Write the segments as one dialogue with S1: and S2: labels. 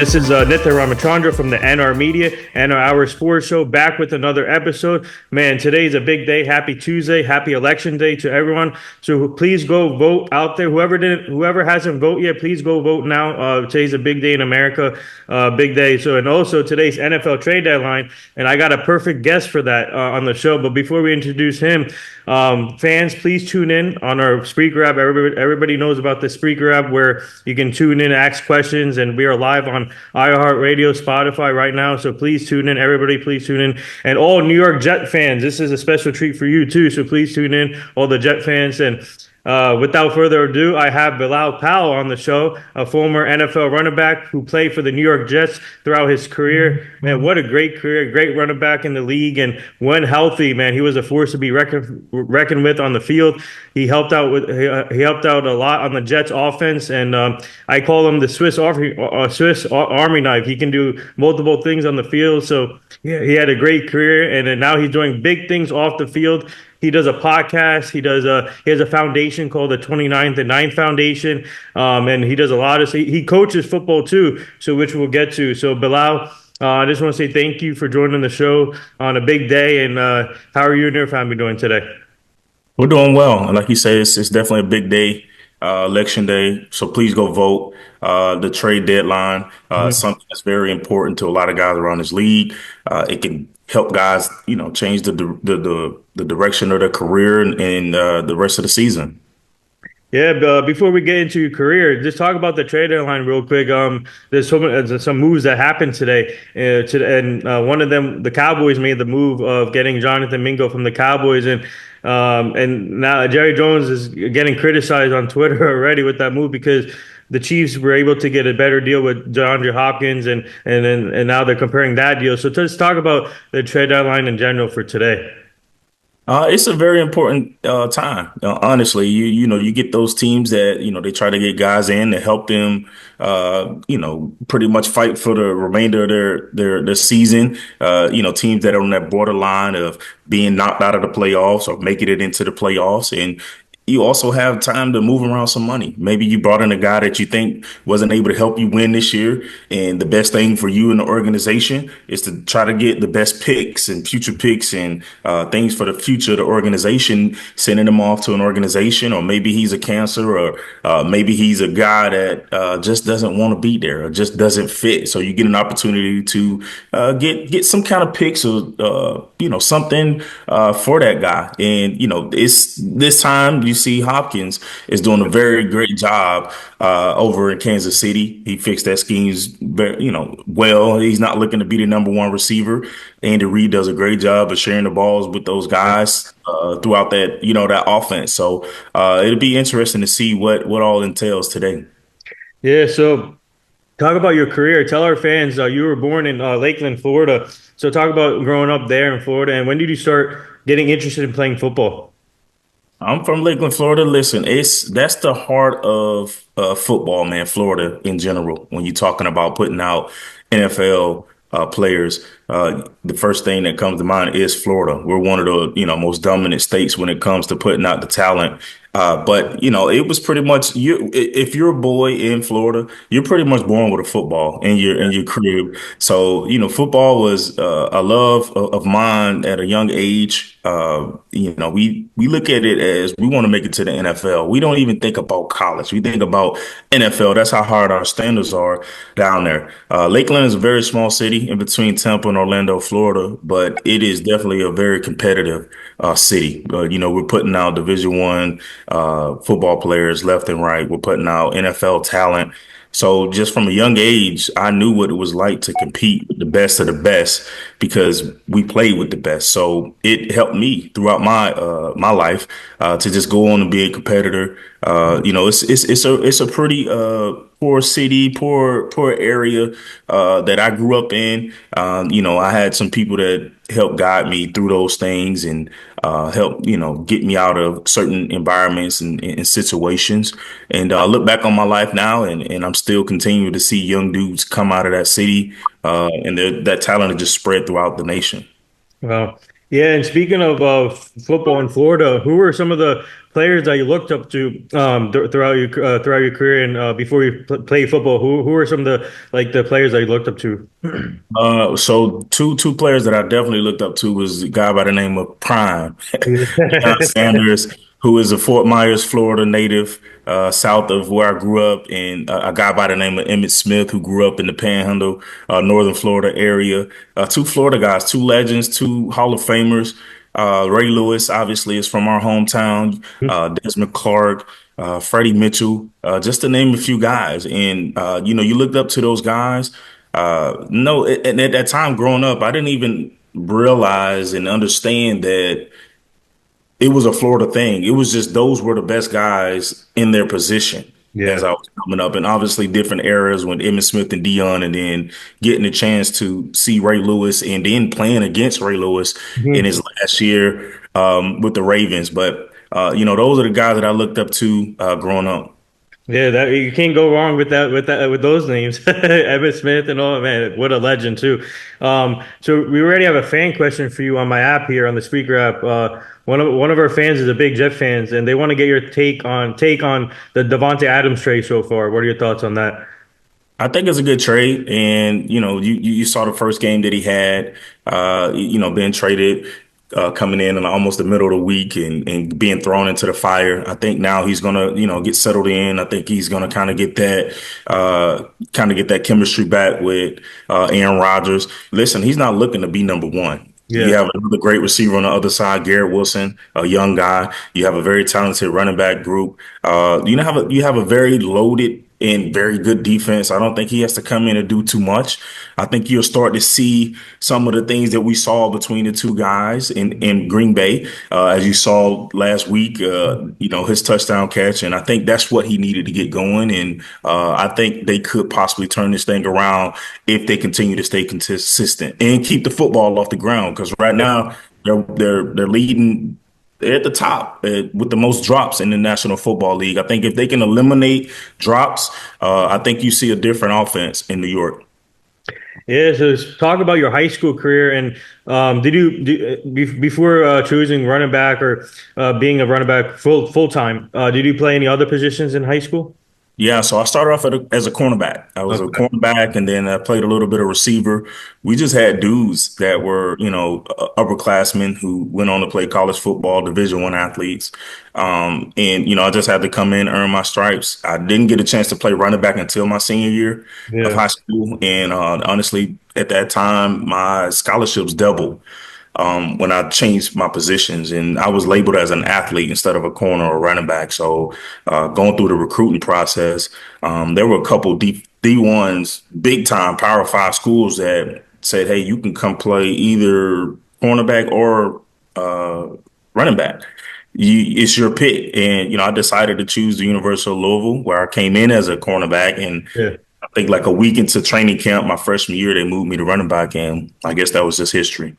S1: This is Nithin Ramachandra from the NR Media and our sports show, back with another episode. Man, today's a big day. Happy Tuesday. Happy election day to everyone. So please go vote out there. Whoever hasn't voted yet, please go vote now. Today's a big day in America. Big day. So, and also today's NFL trade deadline. And I got a perfect guest for that on the show. But before we introduce him, fans, please tune in on our Spreaker app. Everybody knows about the Spreaker app, where you can tune in, ask questions, and we are live on iHeartRadio, Spotify right now. So please tune in. Everybody, please tune in. And all New York Jet fans, this is a special treat for you too. So please tune in, all the Jet fans. And without further ado, I have Bilal Powell on the show, a former NFL running back who played for the New York Jets throughout his career. Man, what a great career, great running back in the league. And when healthy, man, he was a force to be reckoned with on the field. He helped out a lot on the Jets offense, and I call him the Swiss Army knife. He can do multiple things on the field. So yeah, he had a great career, and then now he's doing big things off the field. He does a podcast. He has a foundation called the 29th and 9th Foundation. And he does a lot of, he coaches football too, so which we'll get to. So Bilal, I just want to say thank you for joining the show on a big day. And how are you and your family doing today?
S2: We're doing well. And like you say, it's definitely a big day, election day. So please go vote. The trade deadline, something that's very important to a lot of guys around this league. It can help guys, change the direction of their career and the rest of the season.
S1: Yeah, but before we get into your career, just talk about the trade deadline real quick. There's some moves that happened today, and one of them, the Cowboys made the move of getting Jonathan Mingo from the Cowboys, and now Jerry Jones is getting criticized on Twitter already with that move, because the Chiefs were able to get a better deal with DeAndre Hopkins, and now they're comparing that deal. So let's talk about the trade deadline in general for today.
S2: It's a very important time. Honestly, you get those teams that they try to get guys in to help them, pretty much fight for the remainder of their season. Teams that are on that borderline of being knocked out of the playoffs or making it into the playoffs, and you also have time to move around some money. Maybe you brought in a guy that you think wasn't able to help you win this year. And the best thing for you and the organization is to try to get the best picks and future picks and things for the future of the organization, sending them off to an organization. Or maybe he's a cancer, or maybe he's a guy that just doesn't want to be there or just doesn't fit. So you get an opportunity to get some kind of picks or, something for that guy. And, it's this time you see Hopkins is doing a very great job over in Kansas City. He fixed that schemes, well. He's not looking to be the number one receiver. Andy Reid does a great job of sharing the balls with those guys throughout that offense. So it'll be interesting to see what all entails today.
S1: Yeah, so talk about your career. Tell our fans, you were born in Lakeland, Florida. So talk about growing up there in Florida, and when did you start getting interested in playing football?
S2: I'm from Lakeland, Florida. Listen, that's the heart of football, man. Florida in general. When you're talking about putting out NFL players, the first thing that comes to mind is Florida. We're one of the most dominant states when it comes to putting out the talent. But it was pretty much you. If you're a boy in Florida, you're pretty much born with a football in your crib. So football was a love of mine at a young age. We look at it as we want to make it to the NFL. We don't even think about college. We think about NFL. That's how hard our standards are down there. Lakeland is a very small city in between Tampa and Orlando, Florida, but it is definitely a very competitive city. We're putting out Division I football players left and right. We're putting out NFL talent. So just from a young age, I knew what it was like to compete with the best of the best because we played with the best. So it helped me throughout my life to just go on and be a competitor. It's a pretty poor city, poor area that I grew up in. I had some people that helped guide me through those things and help get me out of certain environments and situations. And I look back on my life now, and I'm still continuing to see young dudes come out of that city, and that talent is just spread throughout the nation.
S1: Well, Yeah, and speaking of football in Florida, who were some of the players that you looked up to throughout your career and before you played football? Who were some of the players that you looked up to?
S2: So two players that I definitely looked up to was a guy by the name of Prime, Deion Sanders, who is a Fort Myers, Florida native, south of where I grew up, and a guy by the name of Emmett Smith, who grew up in the Panhandle, Northern Florida area. Two Florida guys, two legends, two Hall of Famers. Ray Lewis, obviously, is from our hometown. Desmond Clark, Freddie Mitchell, just to name a few guys. And you looked up to those guys. No, and at that time growing up, I didn't even realize and understand that it was a Florida thing. It was just those were the best guys in their position as
S1: Yeah.
S2: I was coming up. And obviously different eras when Emmitt Smith and Dion, and then getting a chance to see Ray Lewis and then playing against Ray Lewis in
S1: Mhm.
S2: his last year with the Ravens. But those are the guys that I looked up to growing up.
S1: Yeah, that you can't go wrong with that with those names. Evan Smith and all, man, what a legend too. So we already have a fan question for you on my app here on the speaker app. One of our fans is a big Jet fans, and they want to get your take on the Devontae Adams trade so far. What are your thoughts on that?
S2: I think it's a good trade, and you saw the first game that he had, being traded, coming in almost the middle of the week and being thrown into the fire. I think now he's gonna get settled in. I think he's gonna kind of get that chemistry back with Aaron Rodgers. Listen, he's not looking to be number one. You
S1: Yeah.
S2: have another great receiver on the other side, Garrett Wilson, a young guy. You have a very talented running back group. You have a very loaded and very good defense. I don't think he has to come in and do too much. I think you'll start to see some of the things that we saw between the two guys in Green Bay, as you saw last week. His touchdown catch, and I think that's what he needed to get going. And I think they could possibly turn this thing around if they continue to stay consistent and keep the football off the ground. Because right now they're leading. They're at the top with the most drops in the National Football League. I think if they can eliminate drops, I think you see a different offense in New York.
S1: Yeah, so talk about your high school career and before choosing running back or being a running back full time, did you play any other positions in high school?
S2: Yeah, so I started off as a cornerback. I was a
S1: Okay.
S2: cornerback, and then I played a little bit of receiver. We just had dudes that were, upperclassmen who went on to play college football, Division I athletes. And I just had to come in, earn my stripes. I didn't get a chance to play running back until my senior year of
S1: Yeah.
S2: high school, and honestly, at that time, my scholarships doubled when I changed my positions, and I was labeled as an athlete instead of a corner or running back. So going through the recruiting process, there were a couple D1s, big time Power Five schools that said, "Hey, you can come play either cornerback or running back. It's your pick." And I decided to choose the University of Louisville, where I came in as a cornerback, and
S1: Yeah.
S2: I think like a week into training camp, my freshman year, they moved me to running back, and I guess that was just history.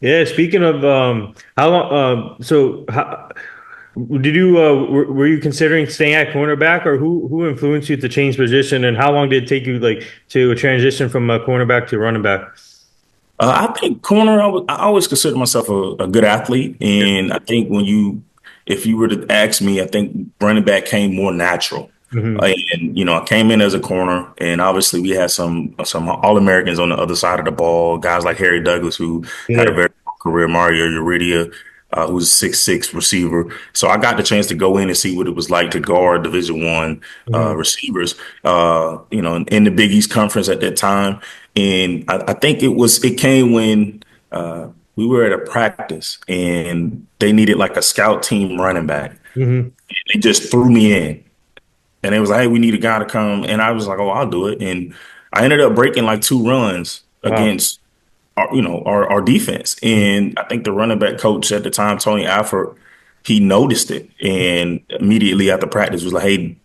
S1: Yeah. Speaking of how long, so how, did you were you considering staying at cornerback, or who influenced you to change position, and how long did it take you like to transition from a cornerback to running back?
S2: I think corner. I always consider myself a good athlete,
S1: Yeah.
S2: and I think if you were to ask me, I think running back came more natural.
S1: Hmm.
S2: And I came in as a corner, and obviously we had some All Americans on the other side of the ball, guys like Harry Douglas, who had a
S1: Yeah.
S2: very good career, Mario Uridia, who's 6'6" receiver. So I got the chance to go in and see what it was like to guard Division I
S1: Hmm.
S2: receivers, in the Big East Conference at that time. And I think it came when we were at a practice and they needed like a scout team running back.
S1: Hmm.
S2: They just threw me in and it was like, "Hey, we need a guy to come." And I was like, "Oh, I'll do it." And I ended up breaking like two runs
S1: Wow.
S2: against our defense. And I think the running back coach at the time, Tony Alford, he noticed it and immediately after practice was like, "Hey,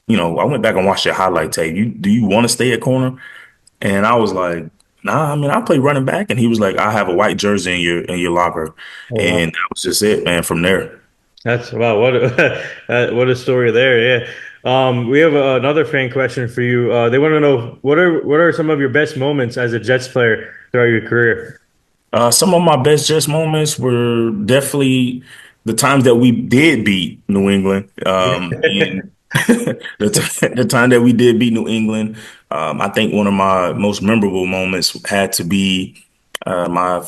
S2: I went back and watched your highlight tape. Do you want to stay at corner?" And I was like, "Nah, I mean, I play running back." And he was like, "I have a white jersey in your locker."
S1: Oh,
S2: And
S1: wow.
S2: that was just it, man, from there.
S1: That's wow. What a what a story there. Yeah. We have another fan question for you. They want to know what are some of your best moments as a Jets player throughout your career?
S2: Some of my best Jets moments were definitely the times that we did beat New England. And the time that we did beat New England, I think one of my most memorable moments had to be my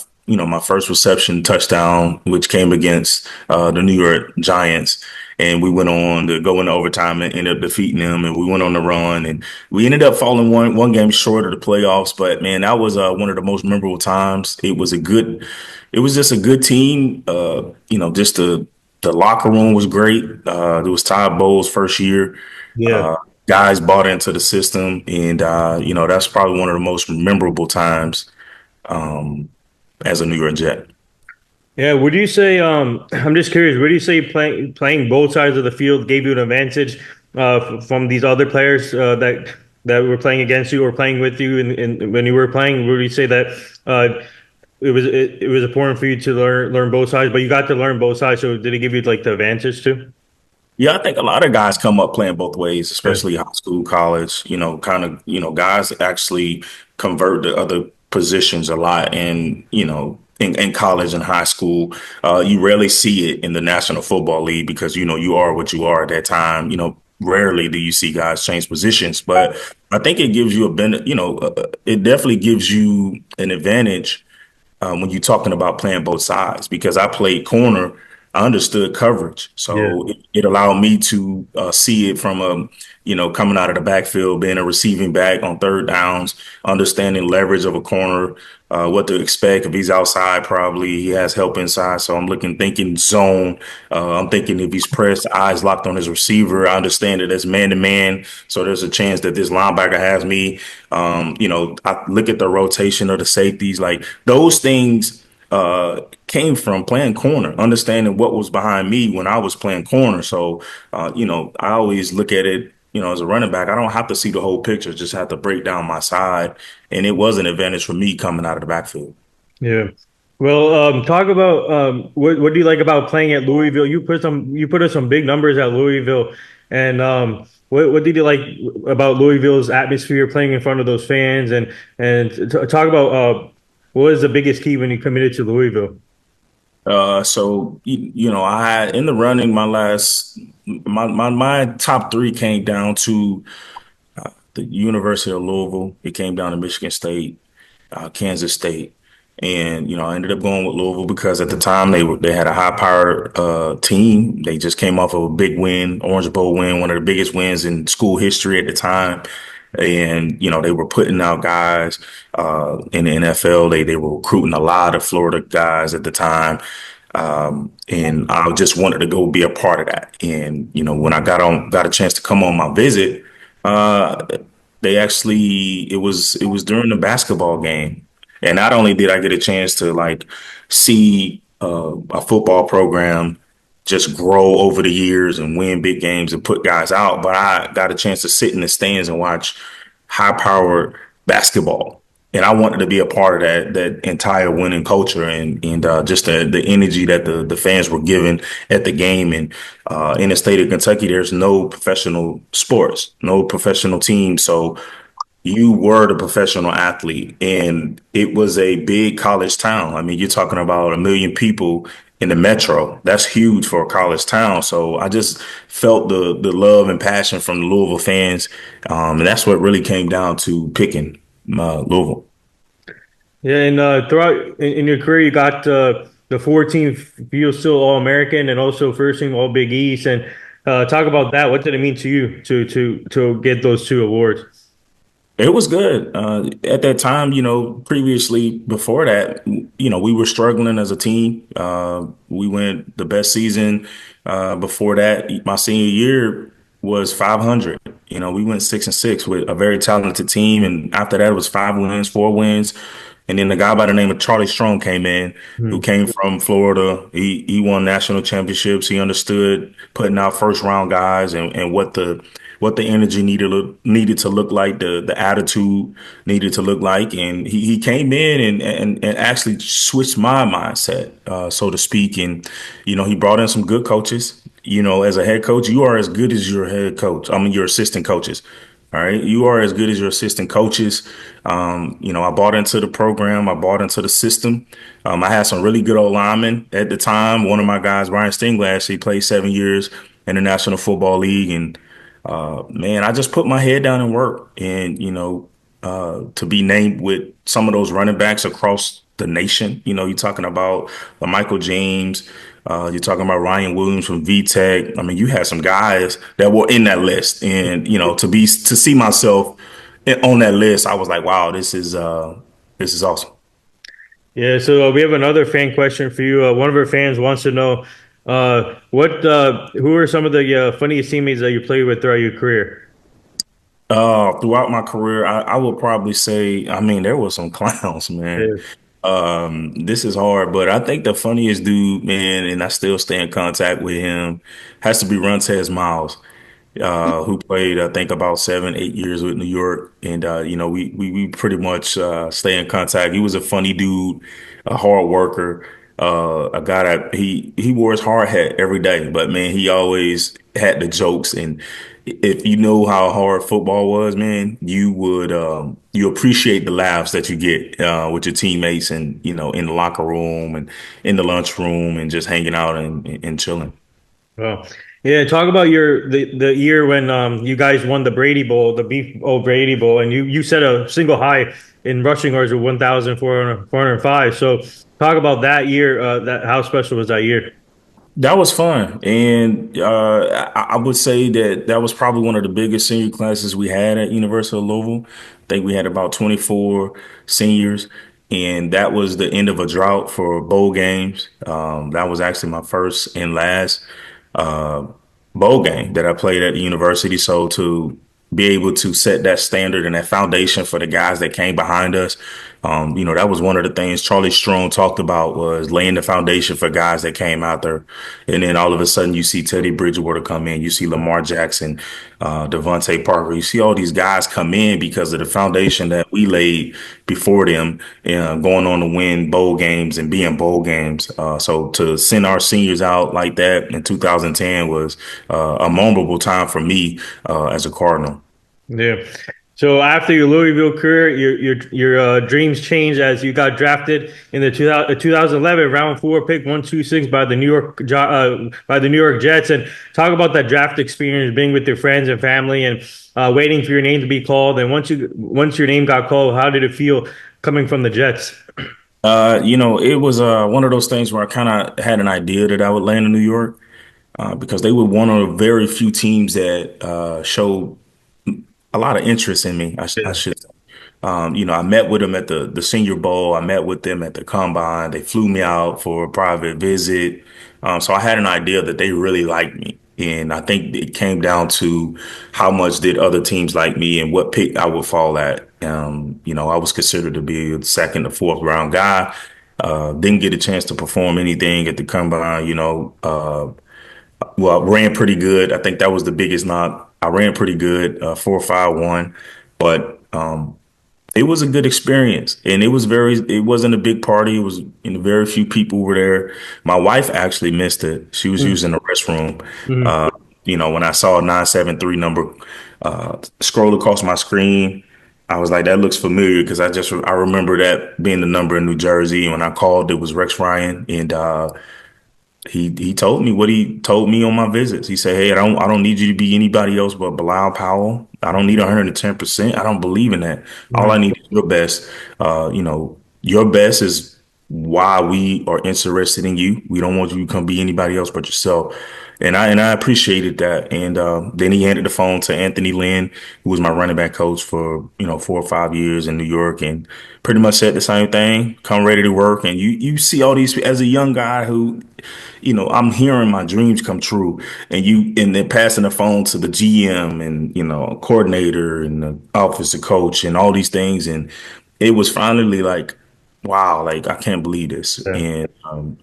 S2: first reception touchdown, which came against the New York Giants. And we went on to go into overtime and ended up defeating them. And we went on the run, and we ended up falling one game short of the playoffs. But man, that was one of the most memorable times. It was just a good team. Just the locker room was great. It was Todd Bowles' first year.
S1: Yeah.
S2: Uh, Guys bought into the system, and that's probably one of the most memorable times um, as a New York Jet.
S1: Yeah, would you say I'm just curious, would you say playing both sides of the field gave you an advantage from these other players that were playing against you or playing with you in when you were playing? Would you say that it was important for you to learn both sides, but you got to learn both sides, so did it give you like the advantage too?
S2: Yeah, I think a lot of guys come up playing both ways,
S1: Yeah.
S2: especially high school, college, guys actually convert to other positions a lot in college and high school. You rarely see it in the National Football League because, you are what you are at that time. Rarely do you see guys change positions, but I think it gives you it definitely gives you an advantage when you're talking about playing both sides because I played corner. I understood coverage,
S1: Yeah.
S2: so it allowed me to see it from coming out of the backfield, being a receiving back on third downs, understanding leverage of a corner, what to expect if he's outside. Probably he has help inside, so I'm thinking zone. I'm thinking if he's pressed, eyes locked on his receiver. I understand that it's man to man, so there's a chance that this linebacker has me. I look at the rotation of the safeties, like those things came from playing corner, understanding what was behind me when I was playing corner. So, I always look at it, as a running back, I don't have to see the whole picture, just have to break down my side. And it was an advantage for me coming out of the backfield.
S1: Yeah. Well, talk about what do you like about playing at Louisville? You put us some big numbers at Louisville, and what did you like about Louisville's atmosphere playing in front of those fans and talk about what was the biggest key when you committed to Louisville?
S2: I had in the running my top three came down to the University of Louisville. It came down to Michigan State, Kansas State, and I ended up going with Louisville because at the time they had a high powered team. They just came off of a big win, Orange Bowl win, one of the biggest wins in school history at the time. And they were putting out guys in the NFL. They were recruiting a lot of Florida guys at the time. And I just wanted to go be a part of that. And when I got a chance to come on my visit, uh, they actually it was during the basketball game, and not only did I get a chance to like see a football program just grow over the years and win big games and put guys out, but I got a chance to sit in the stands and watch high powered basketball. And I wanted to be a part of that entire winning culture and just the energy that the fans were giving at the game. And in the state of Kentucky, there's no professional sports, no professional team. So you were the professional athlete, and it was a big college town. I mean, you're talking about 1 million people in the metro. That's huge for a college town. So I just felt the love and passion from the Louisville fans, and that's what really came down to picking Louisville.
S1: Yeah, and throughout in your career, you got the 14th field still All American and also first team All Big East. And talk about that. What did it mean to you to get those two awards?
S2: It was good. At that time, previously before that, we were struggling as a team. We went the best season before that. My senior year was 500. We went 6-6 with a very talented team. And after that, it was 5 wins, 4 wins. And then the guy by the name of Charlie Strong came in, who
S1: Hmm.
S2: came from Florida. He won national championships. He understood putting out first round guys and what the energy needed to look like, the attitude needed to look like. And he came in and actually switched my mindset, so to speak. And, he brought in some good coaches. As a head coach, you are as good as your head coach. I mean, your assistant coaches. All right. You are as good as your assistant coaches. I bought into the program. I bought into the system. I had some really good old linemen at the time. One of my guys, Brian Stingler, actually played 7 years in the National Football League. And man, I just put my head down and worked. And, to be named with some of those running backs across the nation, you're talking about Michael James. You're talking about Ryan Williams from VTech. I mean, you had some guys that were in that list, and to see myself on that list, I was like, wow, this is awesome.
S1: Yeah, so we have another fan question for you. One of our fans wants to know who are some of the funniest teammates that you played with throughout your career?
S2: Throughout my career, I would probably say, I mean, there were some clowns, man.
S1: Yeah.
S2: This is hard, but I think the funniest dude, man, and I still stay in contact with him, has to be Runtez Miles. Who played I think about 7, 8 years with New York, and we pretty much stay in contact. He was a funny dude, a hard worker, a guy that he wore his hard hat every day, but man, he always had the jokes. And if you know how hard football was, man, you appreciate the laughs that you get with your teammates, and in the locker room and in the lunchroom and just hanging out and chilling.
S1: Well, yeah. Talk about the year when you guys won the Brady Bowl, the Beef O Brady Bowl, and you set a single high in rushing yards of 1,405. So talk about that year. That how special was that year?
S2: That was fun, and I would say that was probably one of the biggest senior classes we had at University of Louisville. I think we had about 24 seniors, and that was the end of a drought for bowl games. That was actually my first and last uh, bowl game that I played at the university. So to be able to set that standard and that foundation for the guys that came behind us, that was one of the things Charlie Strong talked about, was laying the foundation for guys that came out there. And then all of a sudden you see Teddy Bridgewater come in, you see Lamar Jackson, Devontae Parker, you see all these guys come in because of the foundation that we laid before them, going on to win bowl games and be in bowl games. So to send our seniors out like that in 2010 was a memorable time for me as a Cardinal.
S1: Yeah. So after your Louisville career, your dreams changed as you got drafted in the 2011 round four pick 126 by the by the New York Jets. And talk about that draft experience, being with your friends and family, and waiting for your name to be called. And once your name got called, how did it feel coming from the Jets?
S2: It was one of those things where I kind of had an idea that I would land in New York, because they were one of the very few teams that showed a lot of interest in me. I
S1: Yeah.
S2: should. I met with them at the Senior Bowl. I met with them at the Combine. They flew me out for a private visit. So I had an idea that they really liked me. And I think it came down to how much did other teams like me and what pick I would fall at. I was considered to be a second or fourth round guy. Didn't get a chance to perform anything at the Combine. Well, I ran pretty good. I think that was the biggest knock. I ran pretty good, 4.51, but it was a good experience, and it wasn't a big party. It was, very few people were there. My wife actually missed it. She was using the restroom.
S1: Mhm.
S2: Uh, when I saw a 973 number scroll across my screen, I was like, that looks familiar, because I remember that being the number in New Jersey. And when I called, it was Rex Ryan, and he told me what he told me on my visits. He said, "Hey, I don't need you to be anybody else but Bilal Powell. I don't need 110%. I don't believe in that. All I
S1: Mhm.
S2: need is your best. Your best is why we are interested in you. We don't want you to come be anybody else but yourself." And I appreciated that. And then he handed the phone to Anthony Lynn, who was my running back coach for 4 or 5 years in New York, and pretty much said the same thing. Come ready to work. And you see all these as a young guy who, I'm hearing my dreams come true, and then passing the phone to the GM and coordinator and the offensive coach and all these things, and it was finally like, wow, like I can't believe this.
S1: Yeah.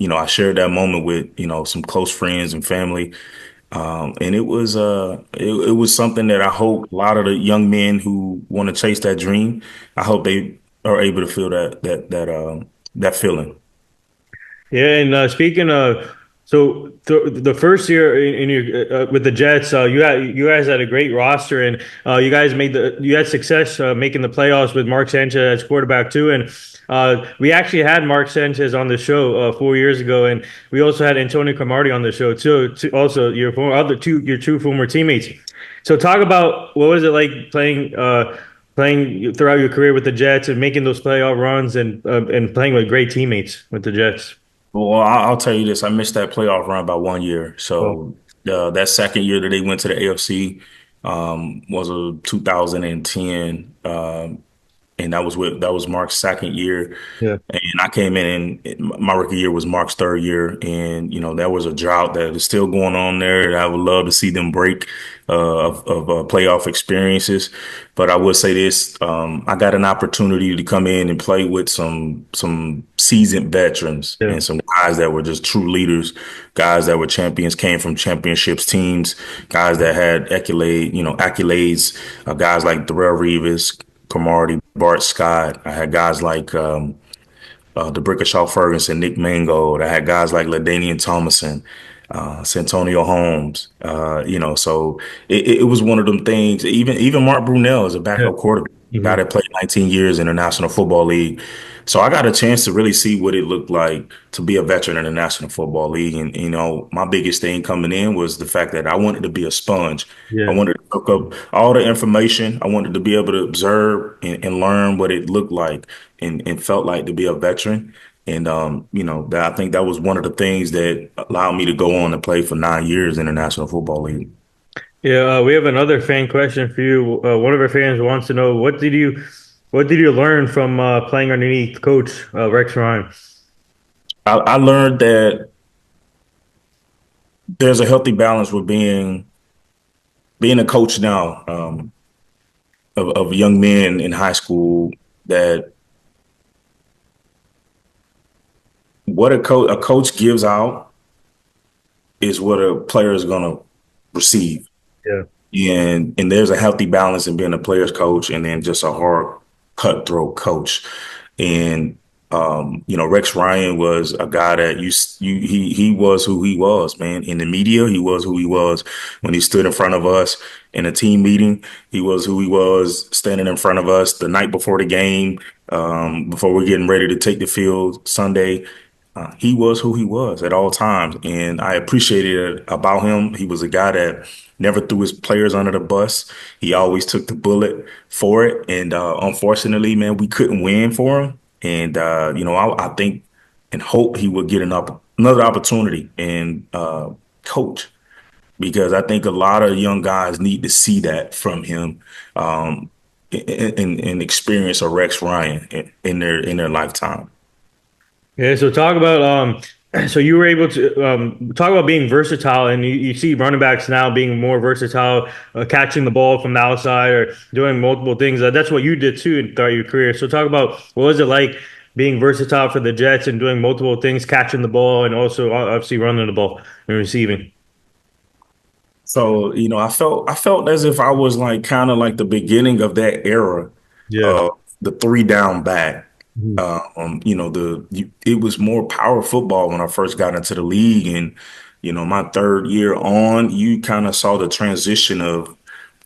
S2: And I shared that moment with some close friends and family, and it was something that I hope a lot of the young men who want to chase that dream, I hope they are able to feel that feeling.
S1: Yeah, and speaking of So the first year in your with the Jets, you guys had a great roster, and you had success making the playoffs with Mark Sanchez as quarterback too. And we actually had Mark Sanchez on the show 4 years ago, and we also had Antonio Cromartie on the show too. Also, your two former teammates. So talk about what was it like playing throughout your career with the Jets and making those playoff runs and playing with great teammates with the Jets.
S2: Well, I'll tell you this. I missed that playoff run by 1 year.
S1: Oh,
S2: So that second year that they went to the AFC was a 2010. And that was Mark's second year,
S1: yeah,
S2: and I came in and my rookie year was Mark's third year, and there was a drought that is still going on there. And I would love to see them break of playoff experiences, but I would say this: I got an opportunity to come in and play with some seasoned veterans
S1: yeah,
S2: and some guys that were just true leaders, guys that were champions, came from championships teams, guys that had accolades, guys like Darrell Reeves, Cromartie, Bart Scott. I had guys like DeBrickashaw Ferguson, Nick Mangold. I had guys like LaDainian Thomason, Santonio Holmes. So it was one of them things. Even Mark Brunell is a
S1: yeah.
S2: backup quarterback, guy
S1: Hmm.
S2: that played 19 years in the National Football League. So I got a chance to really see what it looked like to be a veteran in the National Football League. And my biggest thing coming in was the fact that I wanted to be a sponge. I
S1: Yeah.
S2: wanted to soak up all the information. I wanted to be able to observe and learn what it looked like and felt like to be a veteran. And that I think that was one of the things that allowed me to go on and play for 9 years in the National Football League.
S1: Yeah, we have another fan question for you. One of our fans wants to know what did you learn from playing underneath Coach Rex Ryan?
S2: I learned that there's a healthy balance with being a coach now, of young men in high school, that what a coach gives out is what a player is going to receive.
S1: Yeah,
S2: And there's a healthy balance in being a player's coach and then just a hard cutthroat coach. And Rex Ryan was a guy that he was who he was, man. In the media, he was who he was. When he stood in front of us in a team meeting, he was who he was standing in front of us the night before the game, before we're getting ready to take the field Sunday. He was who he was at all times, and I appreciated it about him. He was a guy that never threw his players under the bus. He always took the bullet for it, and unfortunately, man, we couldn't win for him. And I think and hope he would get another opportunity and coach, because I think a lot of young guys need to see that from him, and experience a Rex Ryan in their lifetime.
S1: yeah. So talk about so you were able to talk about being versatile, and you see running backs now being more versatile, catching the ball from the outside or doing multiple things. That's what you did too throughout your career. So talk about what was it like being versatile for the Jets and doing multiple things, catching the ball, and also obviously running the ball and receiving.
S2: So, I felt as if I was like kind of like the beginning of that era
S1: Yeah.
S2: of the three down back.
S1: Mhm.
S2: It was more power football when I first got into the league, and my third year on, you kind of saw the transition of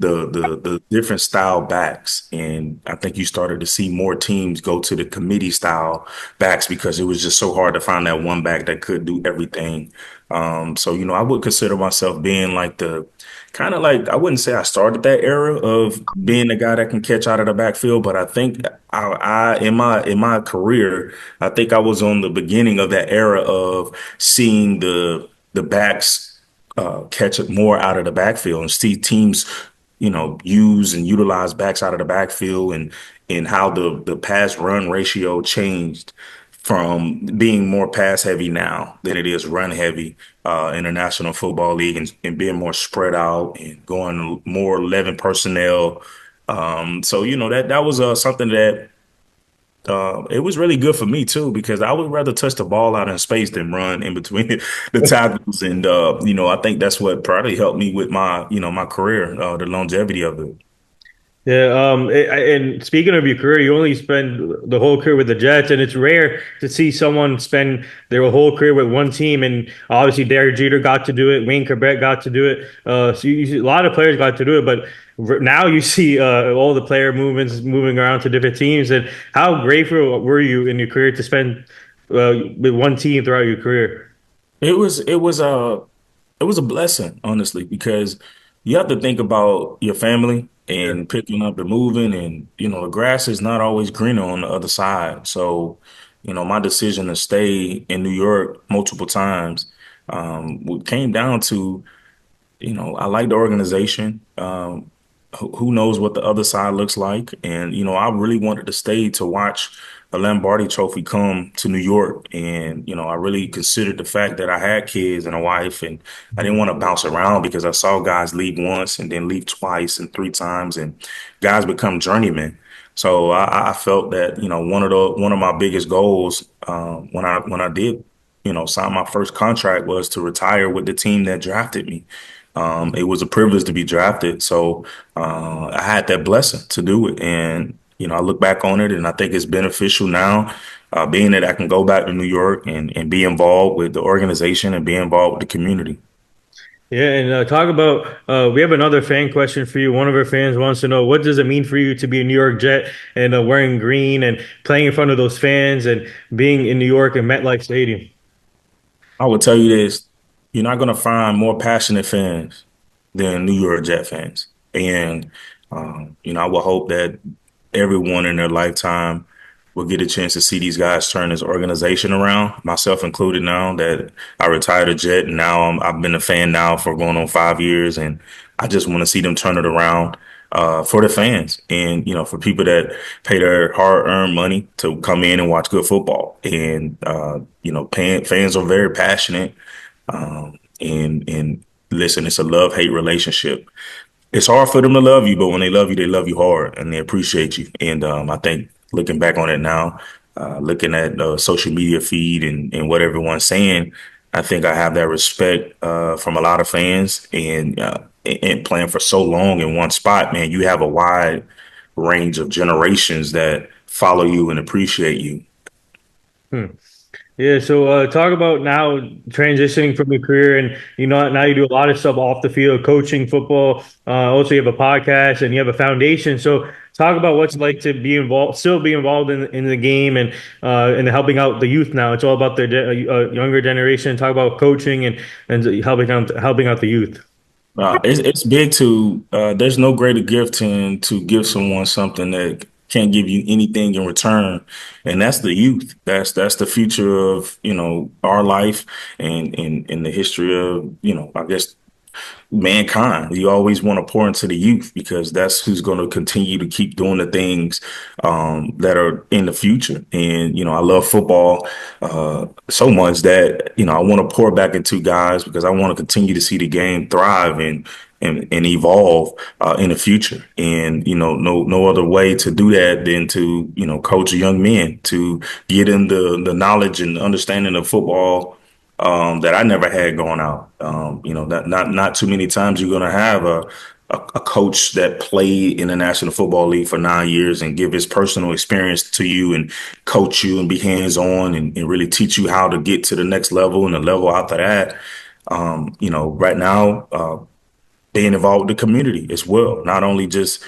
S2: the different style backs, and I think you started to see more teams go to the committee style backs because it was just so hard to find that one back that could do everything. So I would consider myself being like the kind of like, I wouldn't say I started that era of being the guy that can catch out of the backfield, but I think I in my career, I think I was on the beginning of that era of seeing the backs catch it more out of the backfield and see teams, use and utilize backs out of the backfield, and how the pass run ratio changed from being more pass heavy now than it is run heavy in the National Football League, and being more spread out and going more 11 personnel. So that was something that it was really good for me too, because I would rather touch the ball out in space than run in between the tackles. And I think that's what probably helped me with my career, the longevity of it.
S1: Yeah, and speaking of your career, you only spend the whole career with the Jets, and it's rare to see someone spend their whole career with one team. And obviously, Derek Jeter got to do it, Wayne Corbett got to do it. So a lot of players got to do it, but now you see all the player movements moving around to different teams. And how grateful were you in your career to spend with one team throughout your career?
S2: It was a blessing, honestly, because you have to think about your family
S1: Yeah.
S2: and picking up and moving, and the grass is not always greener on the other side. So, my decision to stay in New York multiple times, what came down to, I like the organization. Who knows what the other side looks like? And, I really wanted to stay to watch a Lombardi Trophy come to New York. And, I really considered the fact that I had kids and a wife, and I didn't want to bounce around because I saw guys leave once and then leave twice and three times, and guys become journeymen. So I felt that, one of my biggest goals, when I did, sign my first contract, was to retire with the team that drafted me. It was a privilege to be drafted, so I had that blessing to do it, and I look back on it, and I think it's beneficial now, being that I can go back to New York and be involved with the organization and be involved with the community.
S1: Yeah, and talk about we have another fan question for you. One of our fans wants to know what does it mean for you to be a New York Jet and wearing green and playing in front of those fans and being in New York and MetLife Stadium.
S2: I will tell you this, you're not going to find more passionate fans than New York Jet fans. And, I will hope that everyone in their lifetime will get a chance to see these guys turn this organization around, myself included now that I retired a Jet, and now I've been a fan now for going on 5 years. And I just want to see them turn it around. For the fans and for people that pay their hard-earned money to come in and watch good football, and fans are very passionate, and listen, it's a love-hate relationship. It's hard for them to love you, but when they love you hard and they appreciate you. And I think looking back on it now, looking at the social media feed and what everyone's saying, I think I have that respect from a lot of fans. And playing for so long in one spot, man, you have a wide range of generations that follow you and appreciate you.
S1: Hmm. Yeah, so talk about now transitioning from your career, and now you do a lot of stuff off the field, coaching football. Also, you have a podcast and you have a foundation. So talk about what's it like to be involved, still be involved in the game and helping out the youth. Now it's all about the younger generation. Talk about coaching and helping out the youth.
S2: It's big to, there's no greater gift than to give someone something that can't give you anything in return. And that's the youth. That's the future of, our life and the history of, I guess mankind. You always want to pour into the youth because that's who's going to continue to keep doing the things that are in the future. And I love football so much that I want to pour back into guys because I want to continue to see the game thrive and evolve in the future. And no other way to do that than to coach young men to get them the knowledge and understanding of football that I never had going out. That not too many times you're going to have a coach that played in the National Football League for 9 years and give his personal experience to you and coach you and be hands on and really teach you how to get to the next level and the level after that. Right now, being involved with the community as well, not only just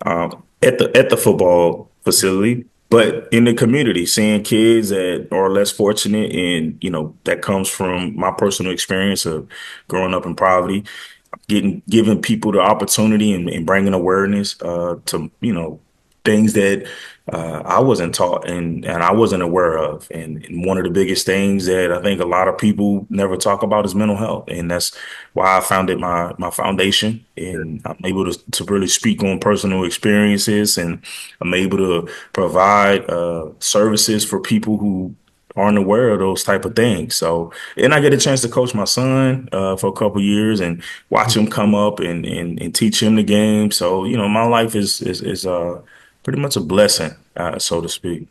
S2: at the football facility, but in the community, seeing kids that are less fortunate, and that comes from my personal experience of growing up in poverty, giving people the opportunity and bringing awareness to things that I wasn't taught and I wasn't aware of. And one of the biggest things that I think a lot of people never talk about is mental health, and that's why I founded my foundation. And I'm able to really speak on personal experiences, and I'm able to provide services for people who aren't aware of those type of things. So, and I get a chance to coach my son for a couple years and watch him come up and teach him the game. So, my life is pretty much a blessing, so to speak.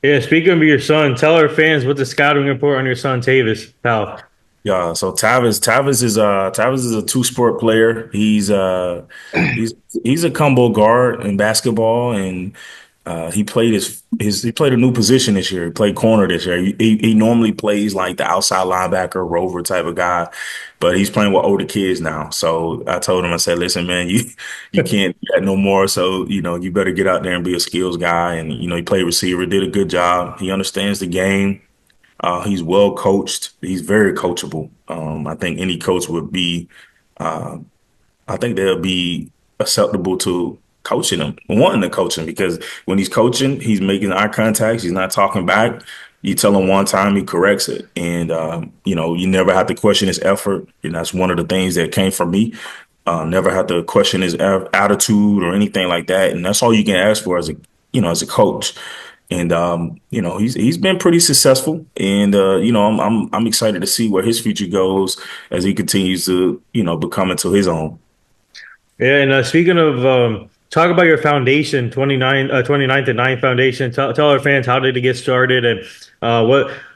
S1: Yeah, speaking of your son, tell our fans what the scouting report on your son Tavis, pal.
S2: Yeah, so Tavis is a two-sport player. He's he's a combo guard in basketball, and he played a new position this year. He played corner this year. He normally plays like the outside linebacker, rover type of guy, but he's playing with older kids now. So I told him, I said, listen, man, you can't do that no more. So you better get out there and be a skills guy. And he played receiver, did a good job. He understands the game. He's well coached. He's very coachable. I think any coach would be. Uh, I think they'll be acceptable to coaching him, wanting to coach him, because when he's coaching, he's making eye contacts. He's not talking back. You tell him one time, he corrects it, and you never have to question his effort. And that's one of the things that came from me. Never have to question his attitude or anything like that, and that's all you can ask for as a coach. And he's been pretty successful, and I'm excited to see where his future goes as he continues to become into his own.
S1: Yeah, and speaking of, talk about your foundation, 29th and 9 Foundation. Tell our fans, how did it get started, and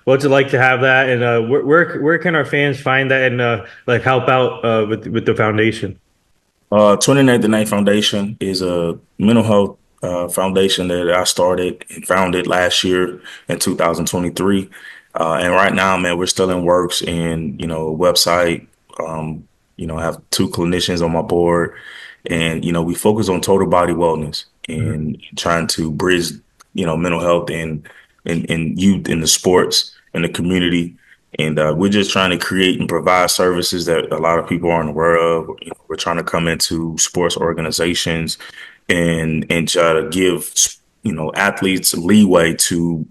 S1: what's it like to have that, and where can our fans find that, and like help out with the foundation?
S2: 29th and 9th Foundation is a mental health foundation that I started and founded last year in 2023. And right now, man, we're still in works, and website. I have two clinicians on my board, and we focus on total body wellness and trying to bridge mental health and youth in the sports and the community. And we're just trying to create and provide services that a lot of people aren't aware of. We're trying to come into sports organizations and try to give athletes leeway to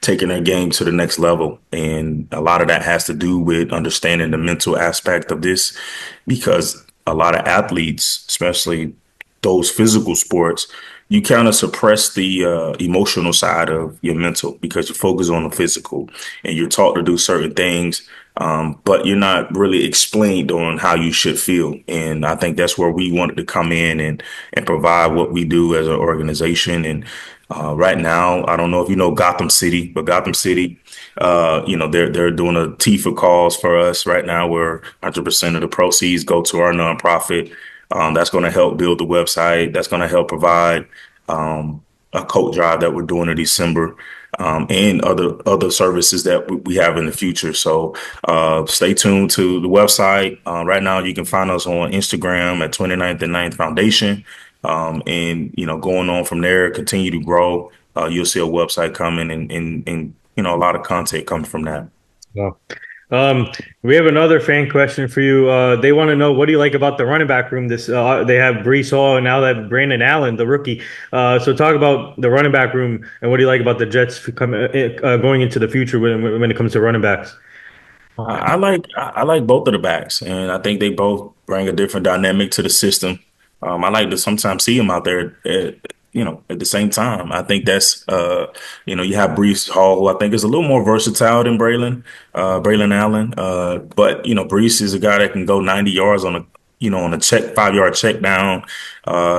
S2: taking their game to the next level. And a lot of that has to do with understanding the mental aspect of this, because a lot of athletes, especially those physical sports, you kind of suppress the emotional side of your mental because you focus on the physical and you're taught to do certain things, but you're not really explained on how you should feel. And I think that's where we wanted to come in and provide what we do as an organization. And right now, I don't know if you know Gotham City, but Gotham City, they're doing a TIFA cause for us right now, where 100% of the proceeds go to our nonprofit. That's going to help build the website. That's going to help provide a coat drive that we're doing in December, and other services that we have in the future. So stay tuned to the website. Right now, you can find us on Instagram at 29th and 9th Foundation. And going on from there, continue to grow. You'll see a website coming, and a lot of content coming from that.
S1: Well, um, we have another fan question for you. They want to know, what do you like about the running back room? They have Brees Hall, and now they have Brandon Allen, the rookie. So talk about the running back room, and what do you like about the Jets going into the future when it comes to running backs?
S2: I like both of the backs, and I think they both bring a different dynamic to the system. I like to sometimes see them out there at the same time. I think that's you have Brees Hall, who I think is a little more versatile than Braylon Allen. But Brees is a guy that can go 90 yards on a 5-yard check down.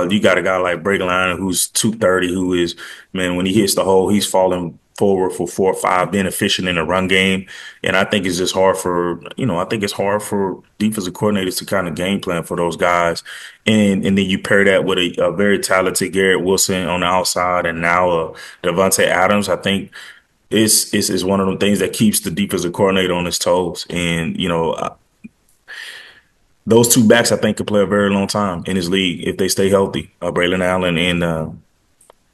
S2: You got a guy like Braylon who's 230, who is, man, when he hits the hole, he's falling forward for 4 or 5, being efficient in the run game. And I think it's just hard for defensive coordinators to kind of game plan for those guys. And then you pair that with a very talented Garrett Wilson on the outside, and now Devontae Adams. I think it's one of the things that keeps the defensive coordinator on his toes. And those two backs, I think, could play a very long time in his league if they stay healthy. Braylon Allen and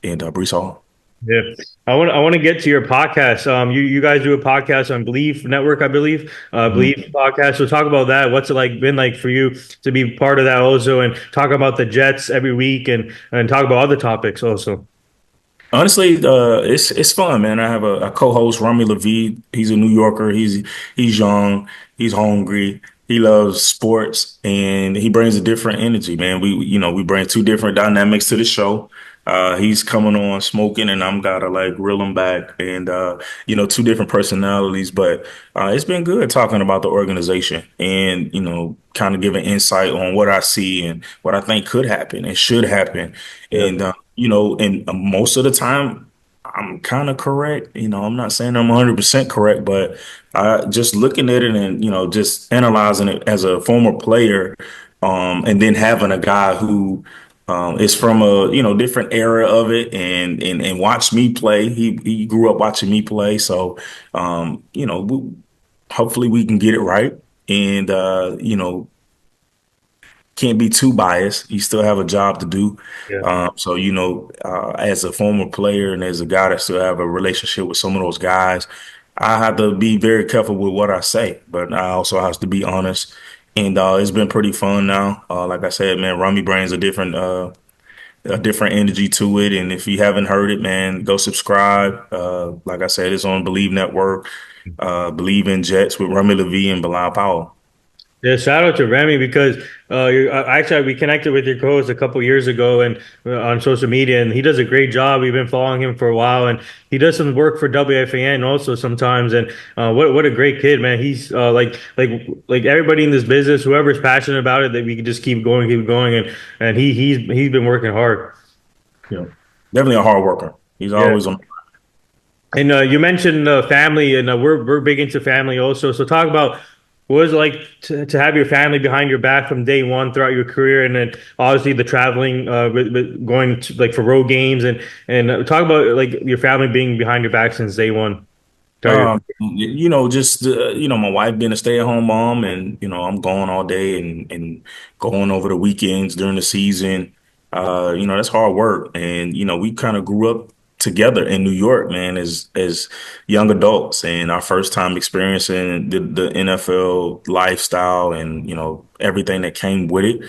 S2: Brees Hall.
S1: Yeah, I want to get to your podcast. You guys do a podcast on Believe Network, I believe. Believe podcast. So talk about that. What's it been like for you to be part of that also, and talk about the Jets every week, and talk about other topics also.
S2: Honestly, it's fun, man. I have a co-host, Rami Levy. He's a New Yorker. He's young. He's hungry. He loves sports, and he brings a different energy, man. We bring two different dynamics to the show. He's coming on smoking, and I'm gotta like reel him back, and two different personalities. But it's been good talking about the organization, and kind of giving insight on what I see and what I think could happen and should happen.
S1: Yeah.
S2: And most of the time, I'm kind of correct. I'm not saying I'm 100% correct, but just looking at it and, just analyzing it as a former player, and then having a guy who is from a, different era of it and watched me play. He grew up watching me play. So, hopefully we can get it right. And, can't be too biased. You still have a job to do.
S1: Yeah.
S2: So, as a former player and as a guy that still have a relationship with some of those guys, I have to be very careful with what I say, but I also have to be honest. And it's been pretty fun now. Like I said, man, Rummy brings a different energy to it. And if you haven't heard it, man, go subscribe. Like I said, it's on Believe Network. Believe in Jets with Rummy Levy and Bilal Powell.
S1: Yeah, shout out to Remy because actually we connected with your co-host a couple years ago and on social media, and he does a great job. We've been following him for a while, and he does some work for WFAN also sometimes. And what a great kid, man! He's like everybody in this business, whoever's passionate about it, that we can just keep going, and he's been working hard.
S2: Yeah, definitely a hard worker. He's
S1: Yeah.
S2: always on.
S1: And you mentioned family, and we're big into family also. So talk about what was it like to have your family behind your back from day one throughout your career, and then obviously the traveling, with going to, like for road games, and talk about like your family being behind your back since day one. Throughout your
S2: Just my wife being a stay-at-home mom, and I'm going all day and going over the weekends during the season. That's hard work, and we kind of grew up together in New York, man, as young adults, and our first time experiencing the NFL lifestyle and everything that came with it.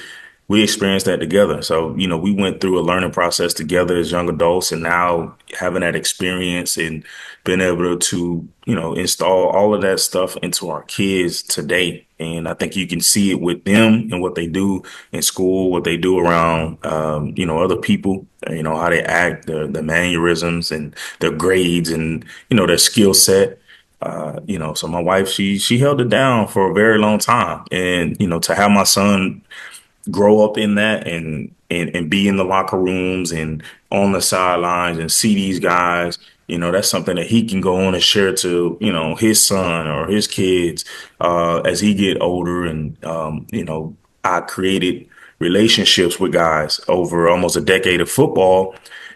S2: We experienced that together. So, we went through a learning process together as young adults, and now having that experience and being able to, install all of that stuff into our kids today. And I think you can see it with them and what they do in school, what they do around, other people, how they act, the mannerisms and their grades and, their skill set. So my wife, she held it down for a very long time. And, to have my son grow up in that and be in the locker rooms and on the sidelines and see these guys, that's something that he can go on and share to, his son or his kids as he get older. And I created relationships with guys over almost a decade of football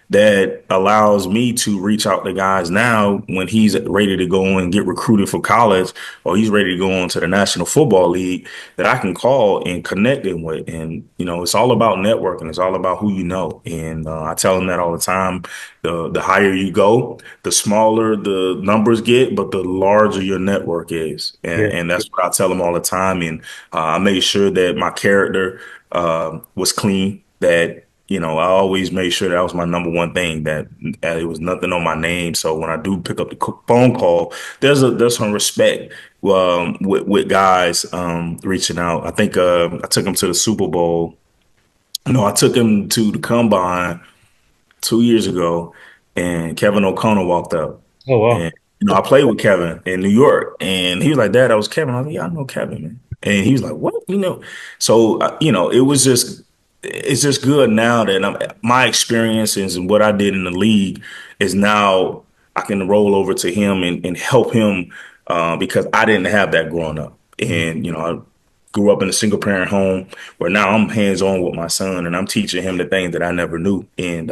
S2: that allows me to reach out to guys now when he's ready to go and get recruited for college or he's ready to go on to the National Football League that I can call and connect him with. And, it's all about networking. It's all about who you know. And I tell him that all the time. The higher you go, the smaller the numbers get, but the larger your network is. And,
S1: yeah.
S2: and that's what I tell him all the time. And I made sure that my character was clean, that I always made sure that was my number one thing, that it was nothing on my name. So when I do pick up the phone call, there's some respect with guys reaching out. I think I took him to the Super Bowl. No, I took him to the Combine 2 years ago, and Kevin O'Connell walked up,
S1: Oh wow.
S2: and I played with Kevin in New York, and he was like, "Dad, that was Kevin." I was like, "Yeah, I know Kevin, man." And he was like, "What?" So it was just it's just good now that my experiences and what I did in the league is now I can roll over to him and help him because I didn't have that growing up, and I grew up in a single parent home where now I'm hands on with my son and I'm teaching him the things that I never knew. And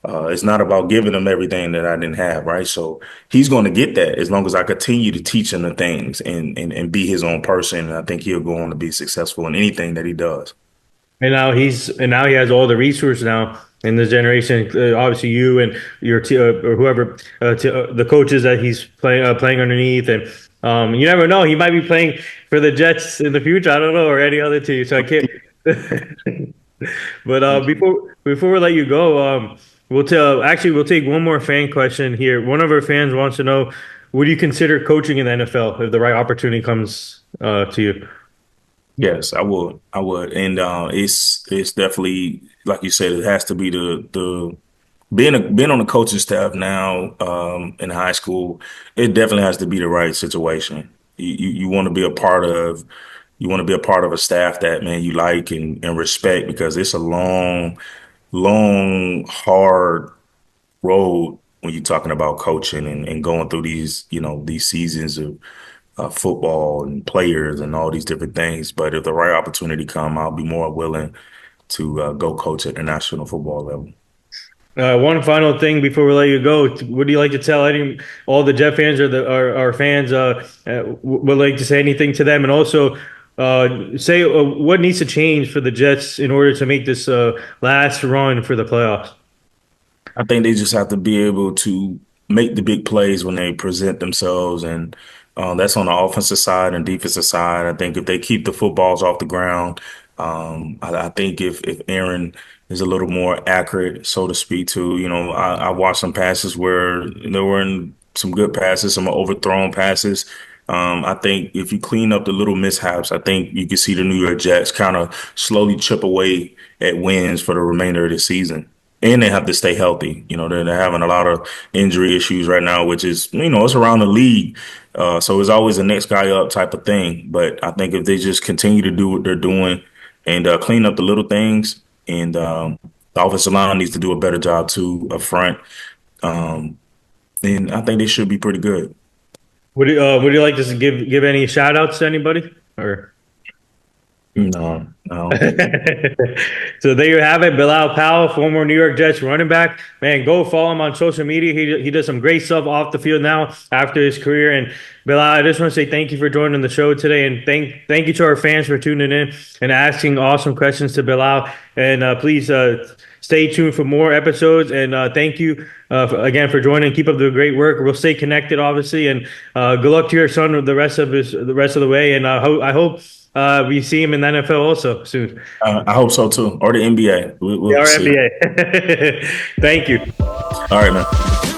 S2: it's not about giving him everything that I didn't have, right? So he's going to get that as long as I continue to teach him the things and be his own person. And I think he'll go on to be successful in anything that he does.
S1: And now he has all the resources now in this generation. Obviously, you and your or whoever the coaches that he's playing underneath, and you never know, he might be playing for the Jets in the future. I don't know, or any other team. So I can't. But before we let you go, we'll take one more fan question here. One of our fans wants to know: would you consider coaching in the NFL if the right opportunity comes to you?
S2: Yes, I would. I would. And it's definitely like you said, it has to be the being on the coaching staff now in high school, it definitely has to be the right situation. You want to be a part of a staff that, man, you like and respect, because it's a long, long, hard road when you're talking about coaching and going through these seasons of football and players and all these different things. But if the right opportunity come, I'll be more willing to go coach at the national football level.
S1: One final thing before we let you go, would you like to tell all the Jet fans or our fans would like to say anything to them, and also say what needs to change for the Jets in order to make this last run for the playoffs?
S2: I think they just have to be able to make the big plays when they present themselves, and that's on the offensive side and defensive side. I think if they keep the footballs off the ground, I think if Aaron is a little more accurate, so to speak, too. I watched some passes where there were some good passes, some overthrown passes. I think if you clean up the little mishaps, I think you can see the New York Jets kind of slowly chip away at wins for the remainder of the season. And they have to stay healthy. They're having a lot of injury issues right now, which is, it's around the league. So it's always the next guy up type of thing. But I think if they just continue to do what they're doing and clean up the little things, and the offensive line needs to do a better job too up front, then I think they should be pretty good.
S1: Would you like to give any shout outs to anybody or?
S2: No, I don't think so.
S1: So there you have it, Bilal Powell, former New York Jets running back. Man, go follow him on social media. He does some great stuff off the field now after his career. And Bilal, I just want to say thank you for joining the show today, and thank you to our fans for tuning in and asking awesome questions to Bilal. And please stay tuned for more episodes. And thank you again for joining. Keep up the great work. We'll stay connected, obviously, and good luck to your son with the rest of the way. And I hope. We see him in the NFL also soon.
S2: I hope so too, or the NBA. We'll
S1: Our
S2: see.
S1: NBA. Thank you.
S2: All right, man.